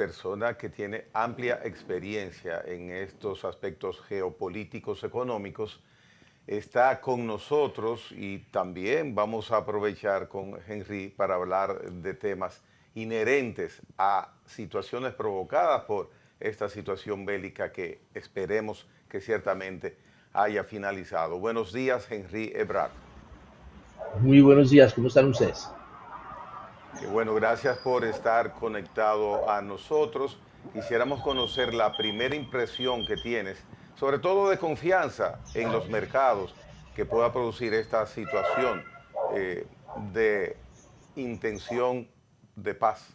persona que tiene amplia experiencia en estos aspectos geopolíticos económicos, está con nosotros y también vamos a aprovechar con Henry para hablar de temas inherentes a situaciones provocadas por esta situación bélica que esperemos que ciertamente haya finalizado. Buenos días, Henry Ebrard. Muy buenos días, ¿cómo están ustedes? Que bueno, gracias por estar conectado a nosotros. Quisiéramos conocer la primera impresión que tienes, sobre todo de confianza en los mercados que pueda producir esta situación de intención de paz.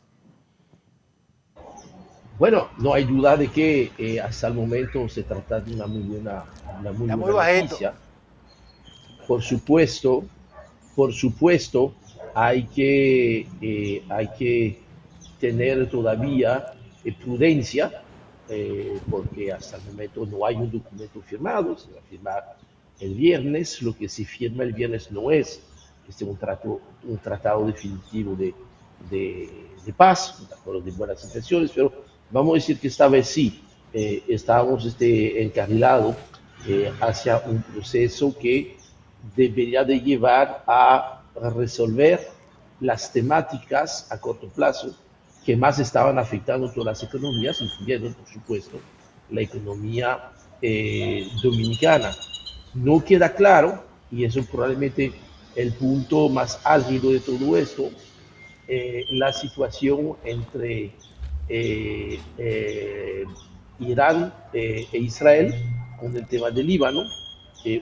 Bueno, no hay duda de que hasta el momento se trata de una muy Está muy buena bajito. noticia. Por supuesto, por supuesto, hay que tener todavía prudencia, porque hasta el momento no hay un documento firmado, se va a firmar el viernes. Lo que se firma el viernes no es un tratado definitivo de paz, un acuerdo de buenas intenciones, pero vamos a decir que esta vez sí, estamos encarrilados hacia un proceso que debería de llevar a resolver las temáticas a corto plazo que más estaban afectando todas las economías, incluyendo, por supuesto, la economía dominicana. No queda claro, y eso probablemente el punto más álgido de todo esto, la situación entre eh, eh, Irán e Israel con el tema del Líbano.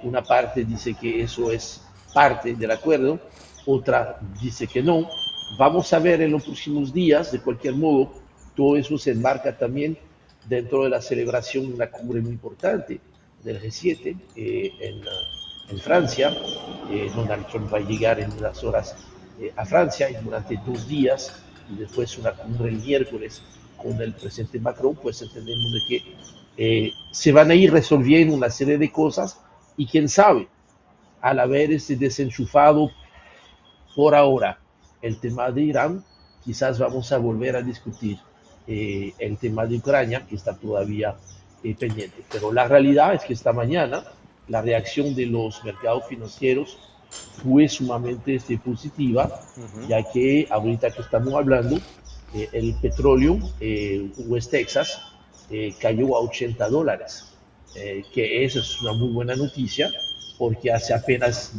Una parte dice que eso es parte del acuerdo, otra dice que no. Vamos a ver en los próximos días. De cualquier modo, todo eso se enmarca también dentro de la celebración de una cumbre muy importante del G7 en Francia. Donald Trump va a llegar en unas horas a Francia y durante 2 días, y después una cumbre el miércoles con el presidente Macron. Pues entendemos de que se van a ir resolviendo una serie de cosas, y quién sabe, al haber desenchufado por ahora el tema de Irán, quizás vamos a volver a discutir el tema de Ucrania, que está todavía pendiente. Pero la realidad es que esta mañana la reacción de los mercados financieros fue sumamente positiva, ya que ahorita que estamos hablando, el petróleo West Texas cayó a $80, que esa es una muy buena noticia, porque hace apenas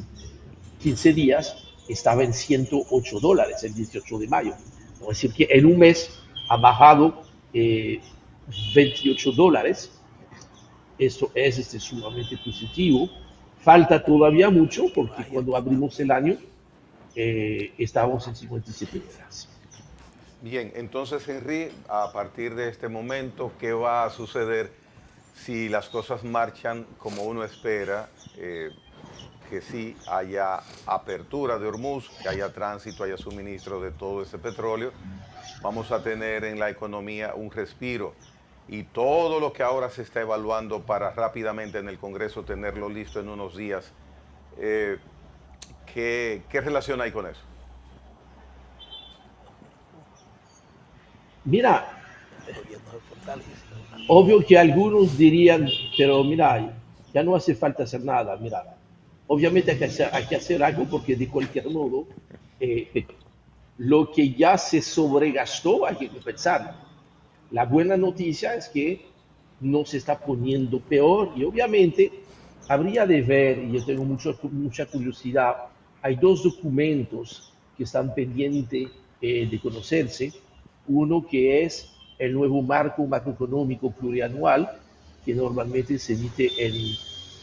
15 días estaba en $108 el 18 de mayo. Es decir, que en un mes ha bajado $28. Esto es sumamente positivo. Falta todavía mucho, porque cuando abrimos el año estábamos en $57. Bien, entonces Henry, a partir de este momento, ¿qué va a suceder si las cosas marchan como uno espera? Que sí haya apertura de Hormuz, que haya tránsito, haya suministro de todo ese petróleo, vamos a tener en la economía un respiro, y todo lo que ahora se está evaluando para rápidamente en el Congreso tenerlo listo en unos días. ¿Qué relación hay con eso? Mira, obvio que algunos dirían, pero mira, ya no hace falta hacer nada. Mira, obviamente hay que hacer algo, porque de cualquier modo lo que ya se sobregastó hay que compensarlo. La buena noticia es que no se está poniendo peor, y obviamente habría de ver, y yo tengo mucha curiosidad. Hay dos documentos que están pendientes de conocerse. Uno que es el nuevo marco macroeconómico plurianual, que normalmente se emite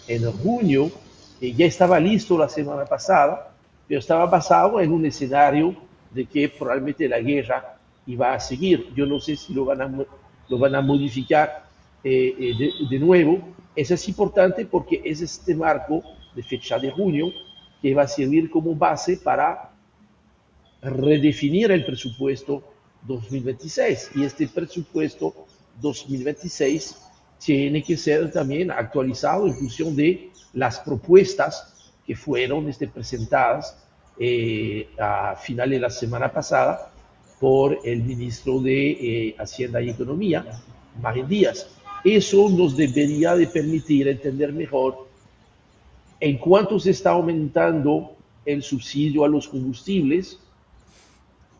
en junio. Ya estaba listo la semana pasada, pero estaba basado en un escenario de que probablemente la guerra iba a seguir. Yo no sé si lo van a modificar de nuevo. Eso es importante, porque es este marco de fecha de junio que va a servir como base para redefinir el presupuesto 2026. Y este presupuesto 2026 tiene que ser también actualizado en función de las propuestas que fueron presentadas a finales de la semana pasada por el ministro de Hacienda y Economía, Marín Díaz. Eso nos debería de permitir entender mejor en cuánto se está aumentando el subsidio a los combustibles,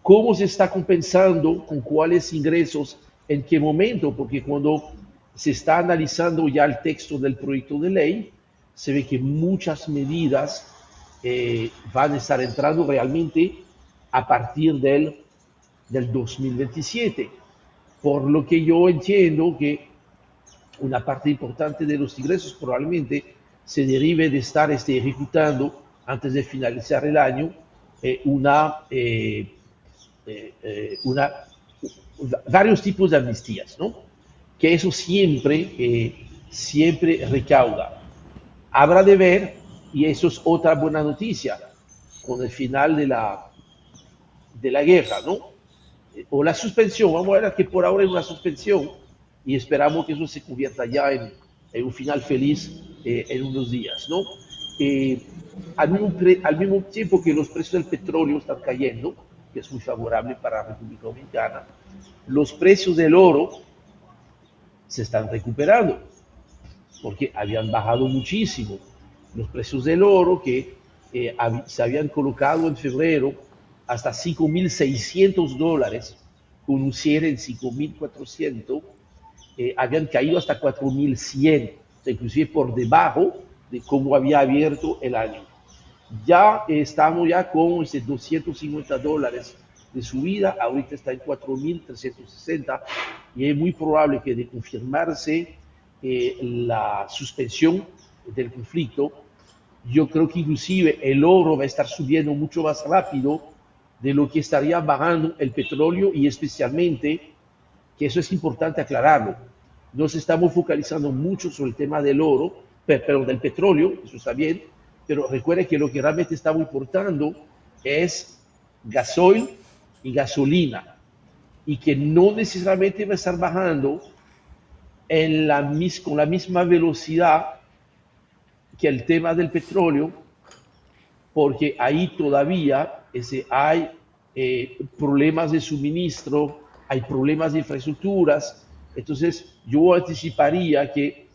cómo se está compensando, con cuáles ingresos, en qué momento, porque cuando se está analizando ya el texto del proyecto de ley, se ve que muchas medidas van a estar entrando realmente a partir del 2027. Por lo que yo entiendo que una parte importante de los ingresos probablemente se derive de estar ejecutando, antes de finalizar el año, varios tipos de amnistías, ¿no? Que eso siempre recauda. Habrá de ver, y eso es otra buena noticia, con el final de la guerra, ¿no? O la suspensión, vamos a ver que por ahora es una suspensión, y esperamos que eso se convierta ya en un final feliz en unos días, ¿no? Al mismo tiempo que los precios del petróleo están cayendo, que es muy favorable para la República Dominicana, los precios del oro se están recuperando, porque habían bajado muchísimo. Los precios del oro que se habían colocado en febrero hasta $5.600, con un cierre en 5.400, habían caído hasta 4.100, o sea, inclusive por debajo de cómo había abierto el año. Ya estamos con ese $250 de subida, ahorita está en 4.360, y es muy probable que de confirmarse la suspensión del conflicto, yo creo que inclusive el oro va a estar subiendo mucho más rápido de lo que estaría bajando el petróleo, y especialmente, que eso es importante aclararlo, nos estamos focalizando mucho sobre el tema del oro, pero del petróleo, eso está bien, pero recuerden que lo que realmente estamos importando es gasoil y gasolina, y que no necesariamente va a estar bajando con la misma velocidad que el tema del petróleo, porque ahí todavía hay problemas de suministro, hay problemas de infraestructuras. Entonces yo anticiparía que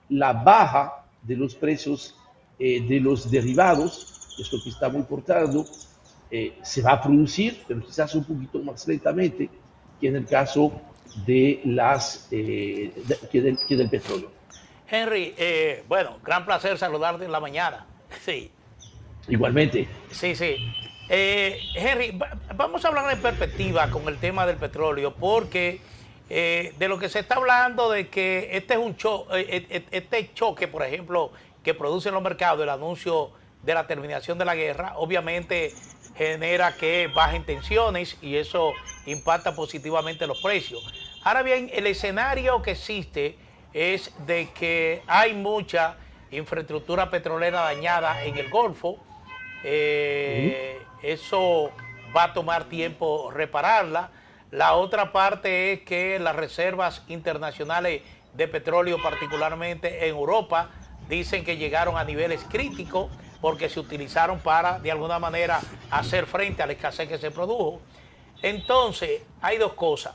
la baja de los precios de los derivados, que es lo que estamos importando, se va a producir, pero quizás un poquito más lentamente que en el caso de que del petróleo. Henry, bueno, gran placer saludarte en la mañana. Sí. Igualmente. Sí. Henry, vamos a hablar en perspectiva con el tema del petróleo, porque de lo que se está hablando de que este choque, por ejemplo, que produce en los mercados, el anuncio de la terminación de la guerra, obviamente genera que bajen tensiones y eso impacta positivamente los precios. Ahora bien, el escenario que existe es de que hay mucha infraestructura petrolera dañada en el Golfo. Eso va a tomar tiempo repararla. La otra parte es que las reservas internacionales de petróleo, particularmente en Europa, dicen que llegaron a niveles críticos porque se utilizaron para, de alguna manera, hacer frente a la escasez que se produjo. Entonces, hay dos cosas.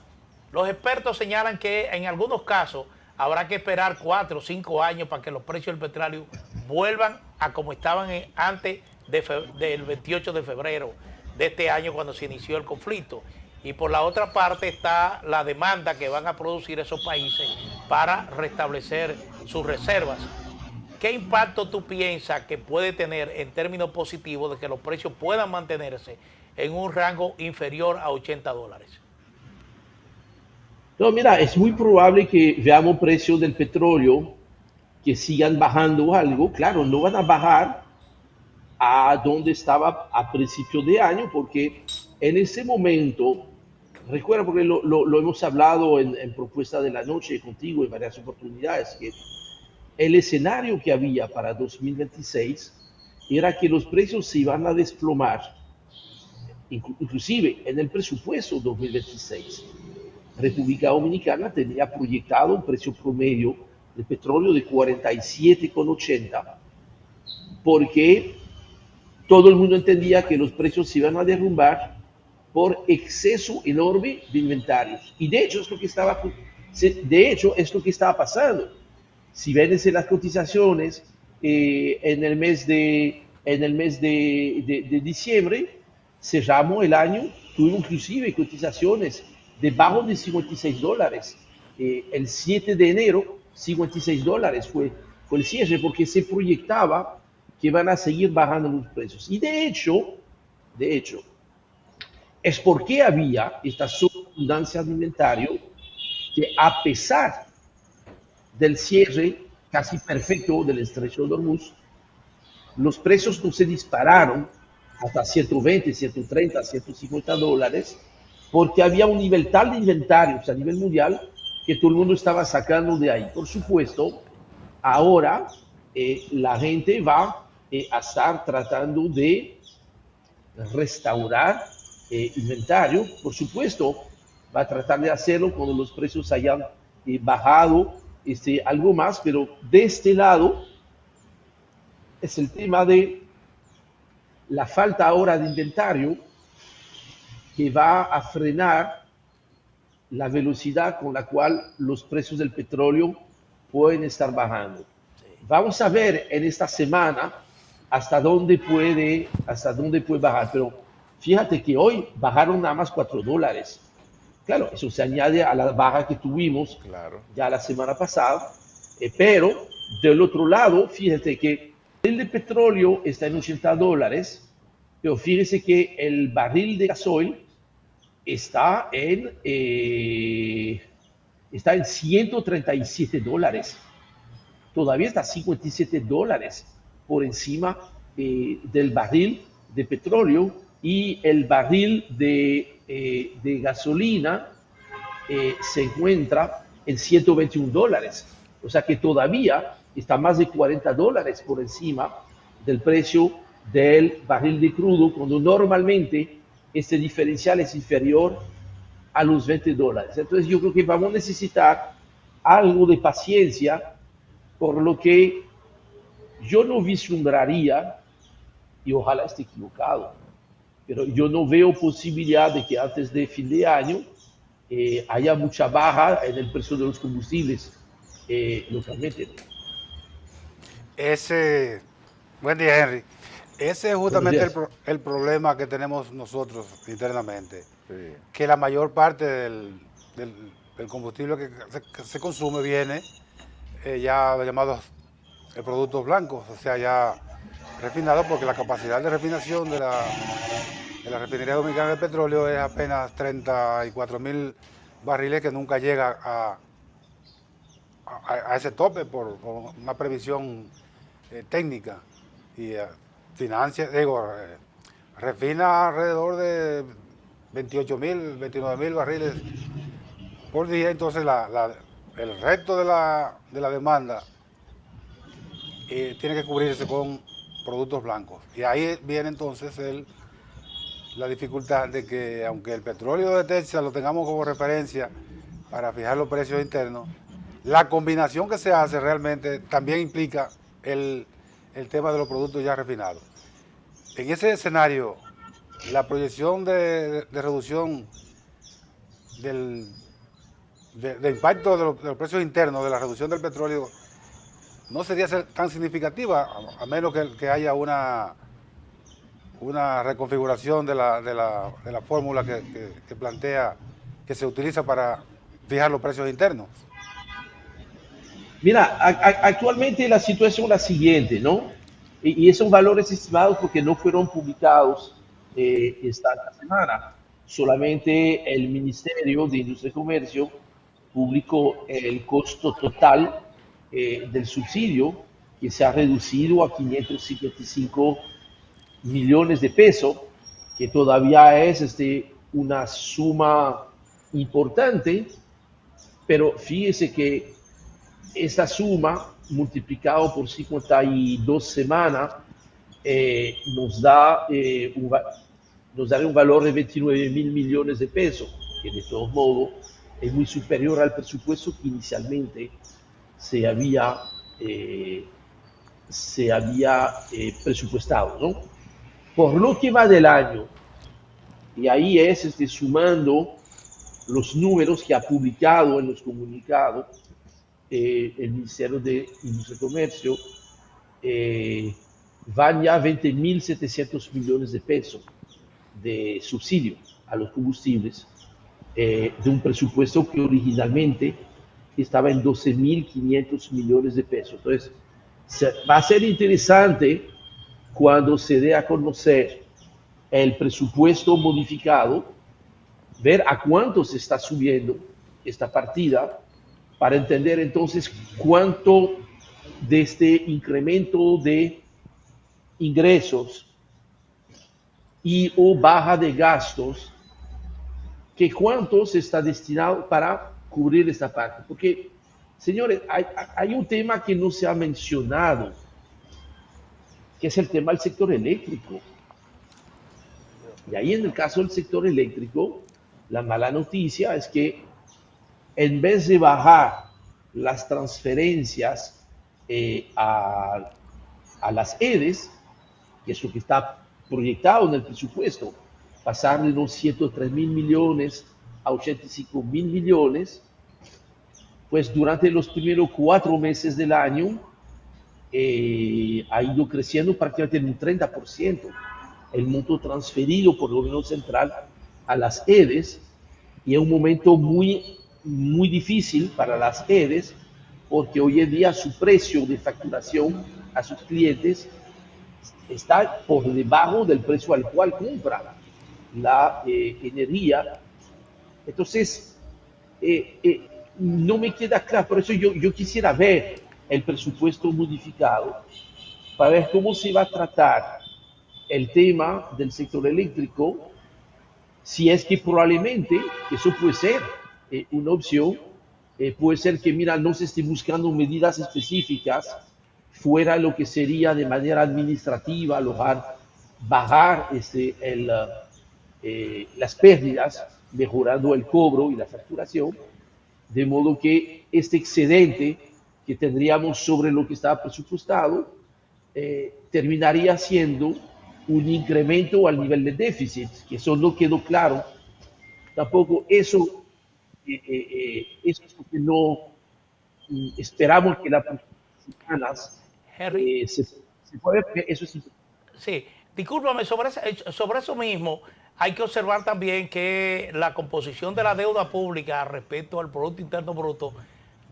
Los expertos señalan que en algunos casos habrá que esperar 4 o 5 años para que los precios del petróleo vuelvan a como estaban antes del 28 de febrero de este año, cuando se inició el conflicto. Y por la otra parte está la demanda que van a producir esos países para restablecer sus reservas. ¿Qué impacto tú piensas que puede tener en términos positivos de que los precios puedan mantenerse en un rango inferior a $80? No, mira, es muy probable que veamos precios del petróleo que sigan bajando algo. Claro, no van a bajar a donde estaba a principio de año, porque en ese momento, recuerda, porque lo hemos hablado en Propuesta de la Noche contigo en varias oportunidades, que el escenario que había para 2026 era que los precios se iban a desplomar, inclusive en el presupuesto 2026. República Dominicana tenía proyectado un precio promedio de petróleo de 47,80, porque todo el mundo entendía que los precios se iban a derrumbar por exceso enorme de inventarios. Y de hecho es lo que estaba pasando. Si ven en las cotizaciones en el mes de diciembre, cerramos el año, tuvimos inclusive cotizaciones debajo de $56. El 7 de enero, $56 fue el cierre, porque se proyectaba que van a seguir bajando los precios. Y de hecho, es porque había esta sobreabundancia de inventario que, a pesar del cierre casi perfecto del estrecho de Hormuz, los precios no se dispararon hasta 120, 130, $150, porque había un nivel tal de inventarios a nivel mundial que todo el mundo estaba sacando de ahí. Por supuesto, ahora la gente va a estar tratando de restaurar inventario. Por supuesto, va a tratar de hacerlo cuando los precios hayan bajado algo más, pero de este lado es el tema de la falta ahora de inventario que va a frenar la velocidad con la cual los precios del petróleo pueden estar bajando. Vamos a ver en esta semana hasta dónde puede bajar, pero fíjate que hoy bajaron nada más $4. Claro, eso se añade a la baja que tuvimos ya la semana pasada, pero del otro lado, fíjate que el de petróleo está en $80, pero fíjese que el barril de gasoil está en $137. Todavía está $57 por encima del barril de petróleo, y el barril de gasolina se encuentra en $121. O sea que todavía está más de $40 por encima del precio del barril de crudo, cuando normalmente este diferencial es inferior a los $20. Entonces yo creo que vamos a necesitar algo de paciencia, por lo que yo no vislumbraría, y ojalá esté equivocado, pero yo no veo posibilidad de que antes de fin de año haya mucha baja en el precio de los combustibles localmente. Buen día, Henry. Ese es justamente Buenos días. el problema que tenemos nosotros internamente, Sí. que la mayor parte del combustible que se consume viene ya llamados productos blancos, o sea, ya refinados, porque la capacidad de refinación de la refinería dominicana de petróleo es apenas 34.000 barriles, que nunca llega a ese tope por una previsión técnica, y refina alrededor de 28.000, 29.000 barriles por día. Entonces el resto de la demanda tiene que cubrirse con productos blancos, y ahí viene entonces la dificultad de que, aunque el petróleo de Texas lo tengamos como referencia para fijar los precios internos, la combinación que se hace realmente también implica el tema de los productos ya refinados. En ese escenario, la proyección de reducción del impacto de los precios internos, de la reducción del petróleo, no sería tan significativa, a menos que haya una reconfiguración de la fórmula que plantea, que se utiliza para fijar los precios internos. Mira, actualmente la situación es la siguiente, ¿no? Y esos valores estimados porque no fueron publicados esta semana. Solamente el Ministerio de Industria y Comercio publicó el costo total del subsidio, que se ha reducido a 555 millones de pesos, que todavía es una suma importante, pero fíjese que esta suma multiplicado por 52 semanas nos da un valor de 29.000 millones de pesos, que de todos modos es muy superior al presupuesto que inicialmente se había presupuestado, ¿no? Por lo que va del año, Y ahí es sumando los números que ha publicado en los comunicados el Ministerio de Industria y Comercio, van ya 20.700 millones de pesos de subsidio a los combustibles, de un presupuesto que originalmente estaba en 12.500 millones de pesos. Entonces, va a ser interesante cuando se dé a conocer el presupuesto modificado, ver a cuánto se está subiendo esta partida, para entender entonces cuánto de este incremento de ingresos y o baja de gastos, que cuánto se está destinado para cubrir esta parte. Porque, señores, hay un tema que no se ha mencionado, que es el tema del sector eléctrico. Y ahí en el caso del sector eléctrico, la mala noticia es que en vez de bajar las transferencias a las EDES, que es lo que está proyectado en el presupuesto, pasar de unos 103.000 millones a 85.000 millones, pues durante los primeros 4 meses del año ha ido creciendo prácticamente en un 30% el monto transferido por el gobierno central a las EDES, y es un momento muy difícil para las EDES, porque hoy en día su precio de facturación a sus clientes está por debajo del precio al cual compra la energía. Entonces, no me queda claro, por eso yo quisiera ver el presupuesto modificado para ver cómo se va a tratar el tema del sector eléctrico, si es que probablemente eso puede ser una opción, puede ser que, mira, no se esté buscando medidas específicas fuera lo que sería de manera administrativa, bajar las pérdidas, mejorando el cobro y la facturación, de modo que este excedente que tendríamos sobre lo que estaba presupuestado terminaría siendo un incremento al nivel de déficit, que eso no quedó claro. Tampoco eso es lo que no esperamos que las semanas Henry, se puede, eso es importante. sí, discúlpame, sobre eso mismo, hay que observar también que la composición de la deuda pública respecto al Producto Interno Bruto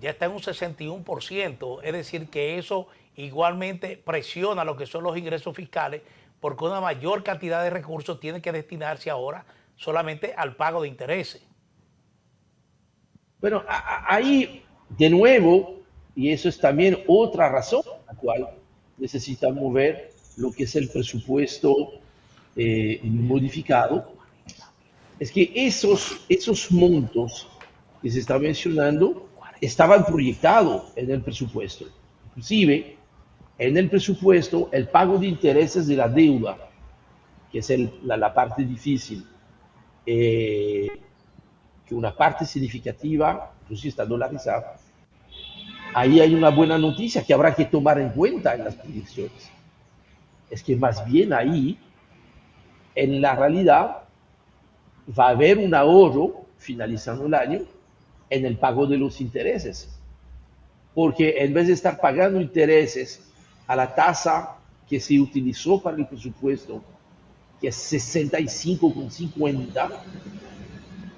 ya está en un 61%, es decir, que eso igualmente presiona lo que son los ingresos fiscales, porque una mayor cantidad de recursos tiene que destinarse ahora solamente al pago de intereses. Bueno, ahí de nuevo, y eso es también otra razón por la cual necesitamos ver lo que es el presupuesto modificado, es que esos montos que se están mencionando estaban proyectados en el presupuesto. Inclusive, en el presupuesto, el pago de intereses de la deuda, que es la parte difícil, que una parte significativa, inclusive está dolarizada, ahí hay una buena noticia que habrá que tomar en cuenta en las proyecciones. Es que más bien ahí, en la realidad, va a haber un ahorro, finalizando el año, en el pago de los intereses. Porque en vez de estar pagando intereses a la tasa que se utilizó para el presupuesto, que es 65,50,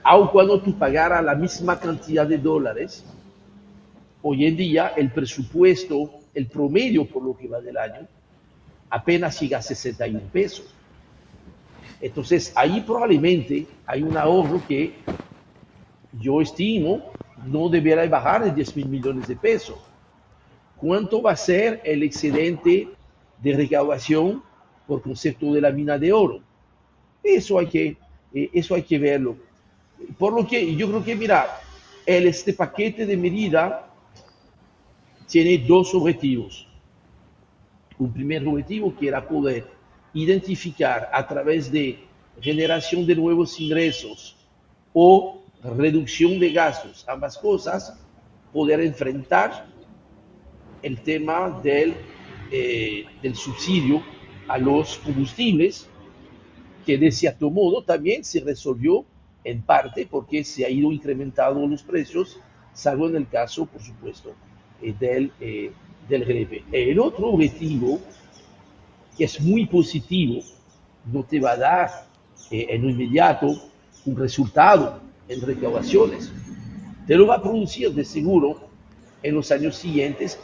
aun cuando tú pagaras la misma cantidad de dólares, hoy en día el presupuesto, el promedio por lo que va del año, apenas llega a 61 pesos. Entonces ahí probablemente hay un ahorro que yo estimo no deberá bajar de 10.000 millones de pesos. ¿Cuánto va a ser el excedente de recaudación por concepto de la mina de oro? Eso hay que verlo. Por lo que yo creo que, mira, este paquete de medida tiene 2 objetivos. Un primer objetivo que era poder identificar a través de generación de nuevos ingresos o reducción de gastos, ambas cosas, poder enfrentar el tema del subsidio a los combustibles, que de cierto modo también se resolvió en parte porque se ha ido incrementando los precios, salvo en el caso, por supuesto, del GDP. El otro objetivo, que es muy positivo, no te va a dar en lo inmediato un resultado en recaudaciones, te lo va a producir de seguro en los años siguientes,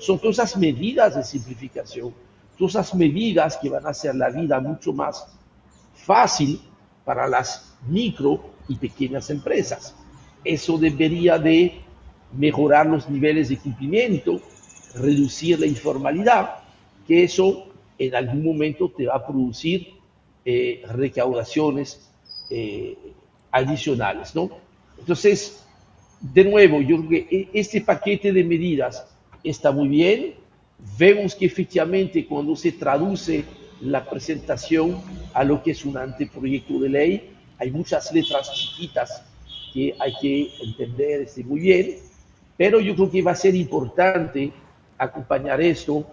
son todas esas medidas de simplificación, todas esas medidas que van a hacer la vida mucho más fácil para las micro y pequeñas empresas. Eso debería de mejorar los niveles de cumplimiento, reducir la informalidad, que eso en algún momento te va a producir recaudaciones adicionales, ¿no? Entonces, de nuevo, yo creo que este paquete de medidas está muy bien. Vemos que efectivamente cuando se traduce la presentación a lo que es un anteproyecto de ley, hay muchas letras chiquitas que hay que entender muy bien, pero yo creo que va a ser importante acompañar esto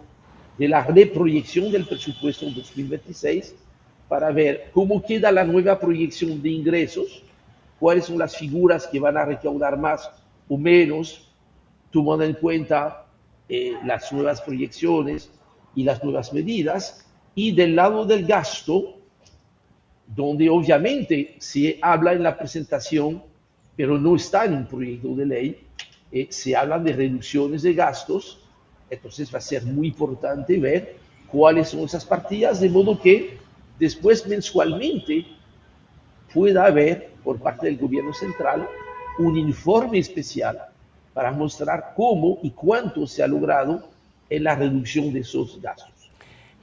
de la reproyección del presupuesto en 2026 para ver cómo queda la nueva proyección de ingresos, cuáles son las figuras que van a recaudar más o menos, tomando en cuenta las nuevas proyecciones y las nuevas medidas, y del lado del gasto, donde obviamente se habla en la presentación, pero no está en un proyecto de ley, se habla de reducciones de gastos, entonces va a ser muy importante ver cuáles son esas partidas, de modo que después mensualmente pueda haber por parte del gobierno central un informe especial para mostrar cómo y cuánto se ha logrado en la reducción de esos gastos.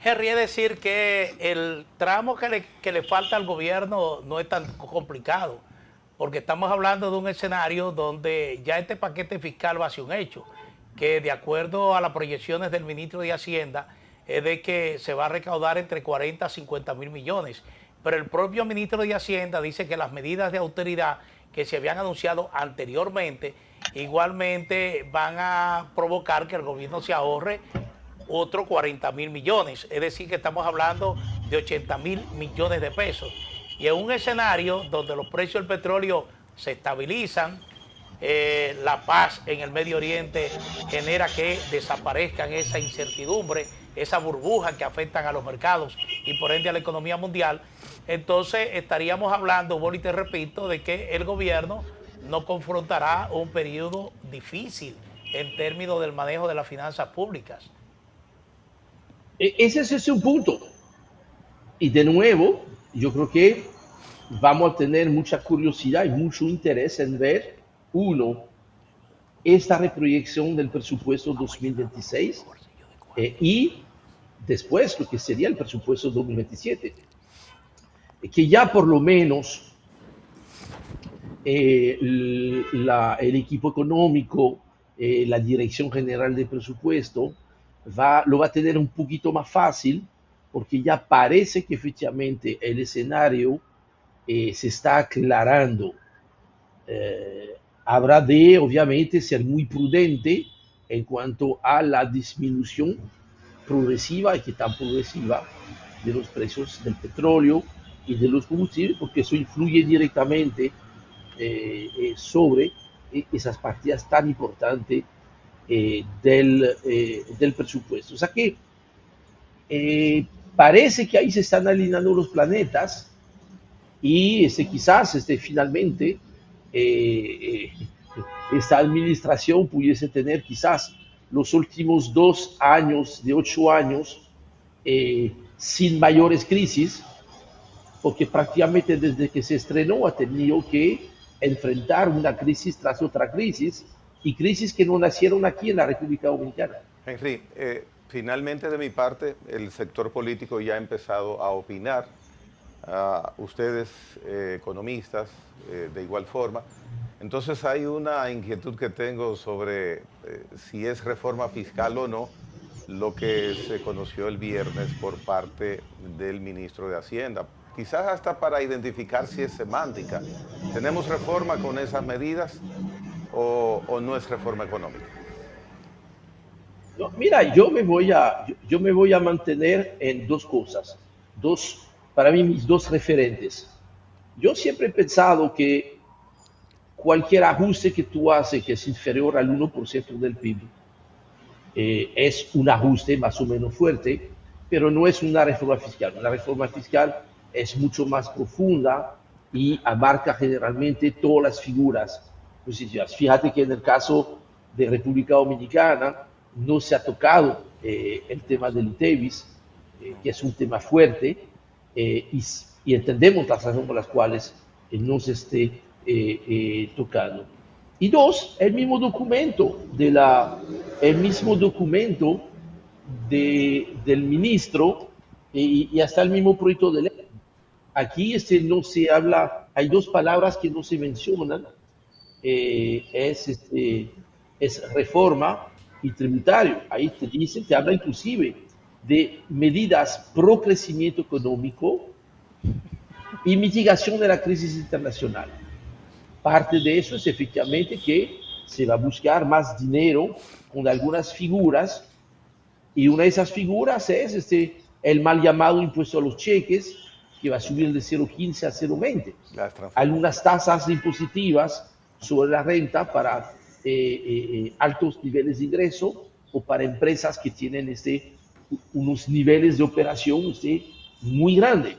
Henry, es decir que el tramo que le falta al gobierno no es tan complicado, porque estamos hablando de un escenario donde ya este paquete fiscal va a ser un hecho, que de acuerdo a las proyecciones del ministro de Hacienda es de que se va a recaudar entre 40 a 50 mil millones, pero el propio ministro de Hacienda dice que las medidas de austeridad que se habían anunciado anteriormente igualmente van a provocar que el gobierno se ahorre otros 40 mil millones, es decir que estamos hablando de 80 mil millones de pesos. Y en un escenario donde los precios del petróleo se estabilizan, la paz en el Medio Oriente genera que desaparezcan esa incertidumbre, esa burbuja que afectan a los mercados y por ende a la economía mundial, entonces estaríamos hablando, vuelvo y te repito, de que el gobierno no confrontará un periodo difícil en términos del manejo de las finanzas públicas. Ese es un punto. Y de nuevo, yo creo que vamos a tener mucha curiosidad y mucho interés en ver, uno, esta reproyección del presupuesto 2026 y después lo que sería el presupuesto 2027. Que ya por lo menos el equipo económico, la Dirección General de Presupuesto, lo va a tener un poquito más fácil, porque ya parece que efectivamente el escenario se está aclarando. Habrá de, obviamente, ser muy prudente en cuanto a la disminución progresiva y que tan progresiva de los precios del petróleo y de los combustibles, porque eso influye directamente sobre esas partidas tan importantes del presupuesto. O sea que parece que ahí se están alineando los planetas y quizás finalmente esta administración pudiese tener quizás los últimos 2 años de 8 años sin mayores crisis, porque prácticamente desde que se estrenó ha tenido que enfrentar una crisis tras otra crisis, y crisis que no nacieron aquí en la República Dominicana. Henry, finalmente de mi parte, el sector político ya ha empezado a opinar. Ustedes, economistas, de igual forma. Entonces hay una inquietud que tengo sobre si es reforma fiscal o no lo que se conoció el viernes por parte del ministro de Hacienda. Quizás hasta para identificar si es semántica. ¿Tenemos reforma con esas medidas o no es reforma económica? No, mira, yo me voy a mantener en dos cosas, dos para mí mis dos referentes. Yo siempre he pensado que cualquier ajuste que tú haces que es inferior al 1% del PIB es un ajuste más o menos fuerte, pero no es una reforma fiscal. Una reforma fiscal es mucho más profunda y abarca generalmente todas las figuras positivas. Fíjate que en el caso de República Dominicana no se ha tocado el tema del ITEVIS, que es un tema fuerte, y entendemos las razones por las cuales no se esté tocando. Y dos, el mismo documento del ministro y hasta el mismo proyecto de ley. Aquí no se habla, hay dos palabras que no se mencionan, es reforma y tributario. Ahí te habla inclusive de medidas pro crecimiento económico y mitigación de la crisis internacional. Parte de eso es efectivamente que se va a buscar más dinero con algunas figuras, y una de esas figuras es el mal llamado impuesto a los cheques, que va a subir de 0,15 a 0,20. Algunas tasas impositivas sobre la renta para altos niveles de ingreso o para empresas que tienen unos niveles de operación muy grandes.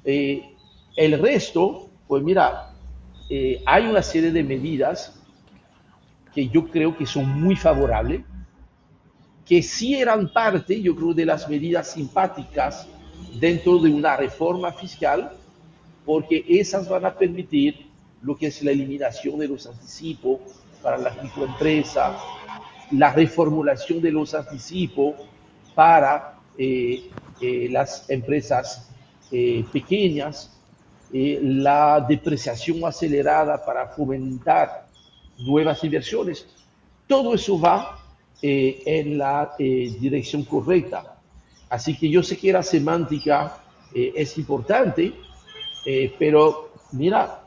El resto, pues mira, hay una serie de medidas que yo creo que son muy favorables, que sí eran parte, yo creo, de las medidas simpáticas dentro de una reforma fiscal, porque esas van a permitir lo que es la eliminación de los anticipos para las microempresas, la reformulación de los anticipos para las empresas pequeñas, la depreciación acelerada para fomentar nuevas inversiones. Todo eso va en la dirección correcta. Así que yo sé que la semántica es importante, pero mira,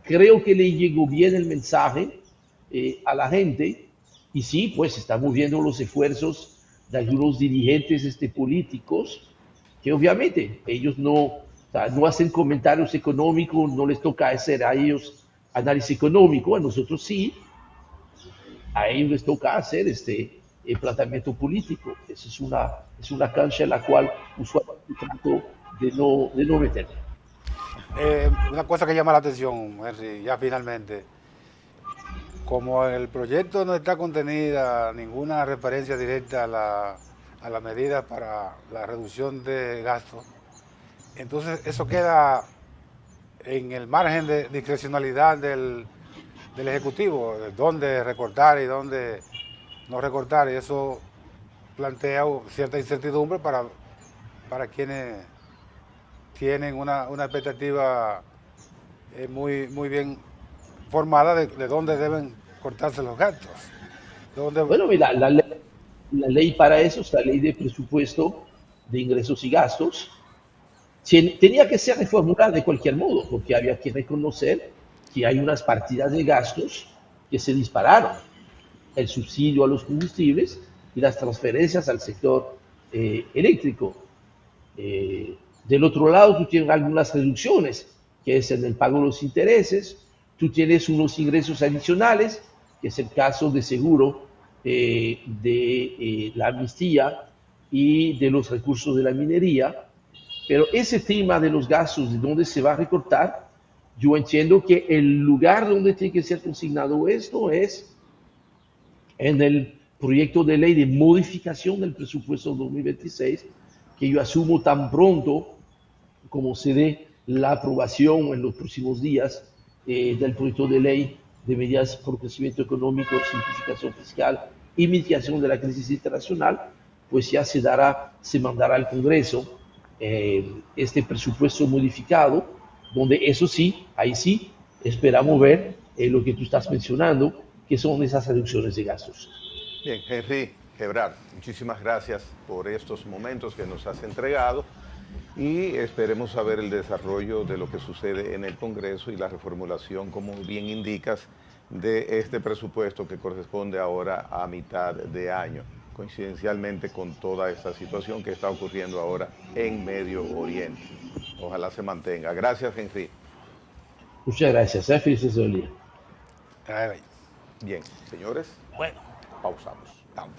creo que le llegó bien el mensaje a la gente, y sí, pues estamos viendo los esfuerzos de algunos dirigentes políticos, que obviamente ellos no hacen comentarios económicos, no les toca hacer a ellos análisis económico, a nosotros sí, a ellos les toca hacer el planteamiento político. Esa es una cancha en la cual usualmente trato de no meterme. Una cosa que llama la atención, Henry, ya finalmente, como en el proyecto no está contenida ninguna referencia directa a la medida para la reducción de gastos, entonces eso queda en el margen de discrecionalidad del Ejecutivo, de dónde recortar y dónde no recortar, y eso plantea cierta incertidumbre para quienes tienen una expectativa muy bien formada de dónde deben cortarse los gastos. Bueno, mira, la ley para eso es la ley de presupuesto de ingresos y gastos. Tenía que ser reformulada de cualquier modo, porque había que reconocer que hay unas partidas de gastos que se dispararon. El subsidio a los combustibles y las transferencias al sector eléctrico. Del otro lado, tú tienes algunas reducciones, que es en el pago de los intereses. Tú tienes unos ingresos adicionales, que es el caso de seguro de la amnistía y de los recursos de la minería. Pero ese tema de los gastos, de dónde se va a recortar, yo entiendo que el lugar donde tiene que ser consignado esto es en el proyecto de ley de modificación del presupuesto 2026, que yo asumo tan pronto como se dé la aprobación en los próximos días del proyecto de ley de medidas por crecimiento económico, simplificación fiscal y mitigación de la crisis internacional, pues ya se mandará al Congreso este presupuesto modificado, donde eso sí, ahí sí, esperamos ver lo que tú estás mencionando, que son esas reducciones de gastos. Bien, Henry Gebrard, muchísimas gracias por estos momentos que nos has entregado y esperemos saber el desarrollo de lo que sucede en el Congreso y la reformulación, como bien indicas, de este presupuesto que corresponde ahora a mitad de año, coincidencialmente con toda esta situación que está ocurriendo ahora en Medio Oriente. Ojalá se mantenga. Gracias, Henry. Muchas gracias. Felices de día. Ay, ay. Bien, señores, Bueno. pausamos. Vamos.